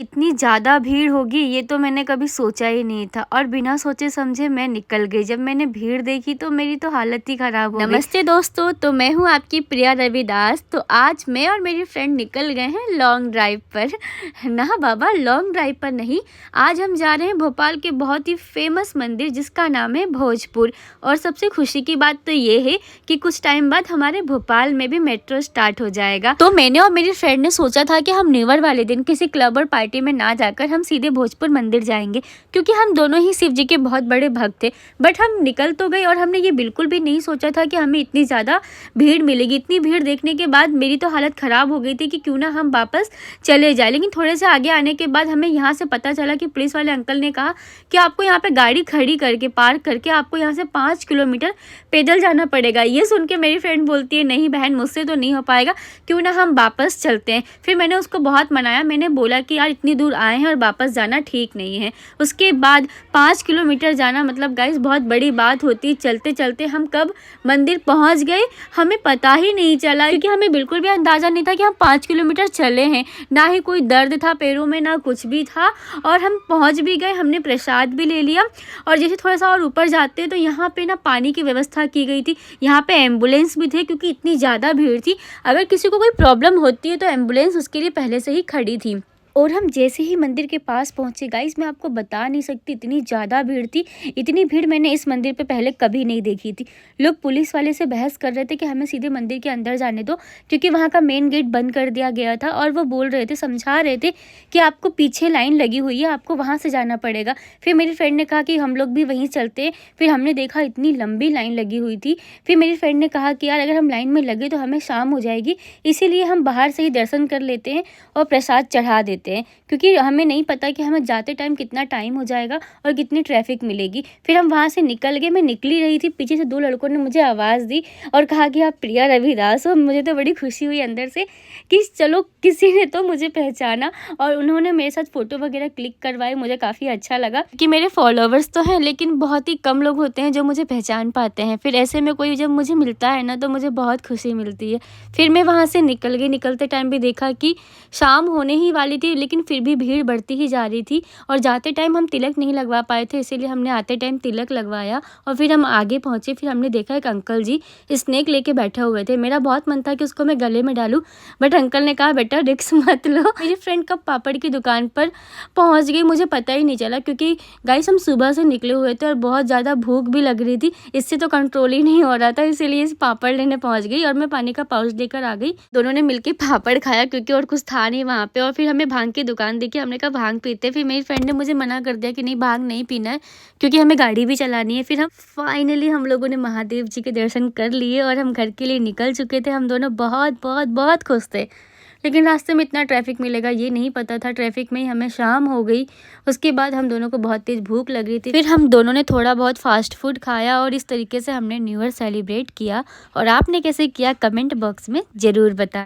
इतनी ज़्यादा भीड़ होगी ये तो मैंने कभी सोचा ही नहीं था और बिना सोचे समझे मैं निकल गई। जब मैंने भीड़ देखी तो मेरी तो हालत ही ख़राब हो गई। नमस्ते दोस्तों, तो मैं हूँ आपकी प्रिया रविदास। तो आज मैं और मेरी फ्रेंड निकल गए हैं लॉन्ग ड्राइव पर। ना बाबा, लॉन्ग ड्राइव पर नहीं, आज हम जा रहे हैं भोपाल के बहुत ही फेमस मंदिर जिसका नाम है भोजपुर। और सबसे खुशी की बात तो ये है कि कुछ टाइम बाद हमारे भोपाल में भी मेट्रो स्टार्ट हो जाएगा। तो मैंने और मेरी फ्रेंड ने सोचा था कि हम न्यू ईयर वाले दिन किसी क्लब और पार्टी में ना जाकर हम सीधे भोजपुर मंदिर जाएंगे, क्योंकि हम दोनों ही शिव जी के बहुत बड़े भक्त थे। बट हम निकल तो गए और हमने ये बिल्कुल भी नहीं सोचा था कि हमें इतनी ज़्यादा भीड़ मिलेगी। इतनी भीड़ देखने के बाद मेरी तो हालत ख़राब हो गई थी कि क्यों ना हम वापस चले जाए। लेकिन थोड़े से आगे आने के बाद हमें यहाँ से पता चला कि पुलिस वाले अंकल ने कहा कि आपको यहाँ पे गाड़ी खड़ी करके पार्क करके आपको यहाँ से 5 किलोमीटर पैदल जाना पड़ेगा। ये सुन के मेरी फ्रेंड बोलती है, नहीं बहन, मुझसे तो नहीं हो पाएगा, क्यों ना हम वापस चलते हैं। फिर मैंने उसको बहुत मनाया, मैंने बोला कि यार इतनी दूर आए हैं और वापस जाना ठीक नहीं है। उसके बाद 5 किलोमीटर जाना मतलब गाइस बहुत बड़ी बात होती। चलते चलते हम कब मंदिर पहुंच गए हमें पता ही नहीं चला, क्योंकि हमें बिल्कुल भी अंदाज़ा नहीं था कि हम 5 किलोमीटर चले हैं। ना ही कोई दर्द था पैरों में, ना कुछ भी था। और हम पहुंच भी गए, हमने प्रसाद भी ले लिया। और जैसे थोड़ा सा और ऊपर जाते तो यहाँ पे ना पानी की व्यवस्था की गई थी। यहाँ पे एम्बुलेंस भी थे, क्योंकि इतनी ज़्यादा भीड़ थी। अगर किसी को कोई प्रॉब्लम होती है तो एम्बुलेंस उसके लिए पहले से ही खड़ी थी। और हम जैसे ही मंदिर के पास पहुंचे गाइस, मैं आपको बता नहीं सकती इतनी ज़्यादा भीड़ थी। इतनी भीड़ मैंने इस मंदिर पे पहले कभी नहीं देखी थी। लोग पुलिस वाले से बहस कर रहे थे कि हमें सीधे मंदिर के अंदर जाने दो, क्योंकि वहाँ का मेन गेट बंद कर दिया गया था। और वो बोल रहे थे, समझा रहे थे कि आपको पीछे लाइन लगी हुई है, आपको वहाँ से जाना पड़ेगा। फिर मेरी फ्रेंड ने कहा कि हम लोग भी वहीं चलते हैं। फिर हमने देखा इतनी लंबी लाइन लगी हुई थी। फिर मेरी फ्रेंड ने कहा कि यार अगर हम लाइन में लगे तो हमें शाम हो जाएगी, इसीलिए हम बाहर से ही दर्शन कर लेते हैं और प्रसाद चढ़ा देते हैं, क्योंकि हमें नहीं पता कि हमें जाते टाइम कितना टाइम हो जाएगा और कितनी ट्रैफिक मिलेगी। फिर हम वहाँ से निकल गए। मैं निकली रही थी, पीछे से 2 लड़कों ने मुझे आवाज़ दी और कहा कि आप प्रिया रविदास हो। मुझे तो बड़ी खुशी हुई अंदर से कि चलो किसी ने तो मुझे पहचाना। और उन्होंने मेरे साथ फ़ोटो वगैरह क्लिक करवाए, मुझे काफ़ी अच्छा लगा कि मेरे फॉलोवर्स तो हैं लेकिन बहुत ही कम लोग होते हैं जो मुझे पहचान पाते हैं। फिर ऐसे में कोई जब मुझे मिलता है ना तो मुझे बहुत खुशी मिलती है। फिर मैं वहाँ से निकल गई। निकलते टाइम भी देखा कि शाम होने ही वाली थी, लेकिन फिर भी भीड़ बढ़ती ही जा रही थी। और जाते टाइम हम तिलक नहीं लगवा पाए थे, इसीलिए हमने आते टाइम तिलक लगवाया। और फिर हम आगे पहुँचे। फिर हमने देखा एक अंकल जी स्नेक लेके बैठे हुए थे। मेरा बहुत मन था कि उसको मैं गले में डालूं, बट अंकल ने कहा बेटा रिस्क मत लो। मेरी फ्रेंड कब पापड़ की दुकान पर पहुँच गई मुझे पता ही नहीं चला, क्योंकि गाइस हम सुबह से निकले हुए थे और बहुत ज़्यादा भूख भी लग रही थी। इससे तो कंट्रोल ही नहीं हो रहा था, इसीलिए इस पापड़ लेने पहुँच गई और मैं पानी का पाउच लेकर आ गई। दोनों ने मिलकर पापड़ खाया, क्योंकि और कुछ था नहीं वहाँ पे। और फिर हमें भांग की दुकान देखी, हमने कहा भांग पीते। फिर मेरी फ्रेंड ने मुझे मना कर दिया कि नहीं भांग नहीं पीना है, क्योंकि हमें गाड़ी भी चलानी है। फिर हम फाइनली हम लोगों ने महादेव जी के दर्शन कर लिए और हम घर के लिए निकल चुके थे। हम दोनों बहुत बहुत बहुत खुश थे, लेकिन रास्ते में इतना ट्रैफिक मिलेगा ये नहीं पता था। ट्रैफिक में ही हमें शाम हो गई। उसके बाद हम दोनों को बहुत तेज़ भूख लग रही थी। फिर हम दोनों ने थोड़ा बहुत फास्ट फूड खाया और इस तरीके से हमने न्यू ईयर सेलिब्रेट किया। और आपने कैसे किया कमेंट बॉक्स में ज़रूर बताएं।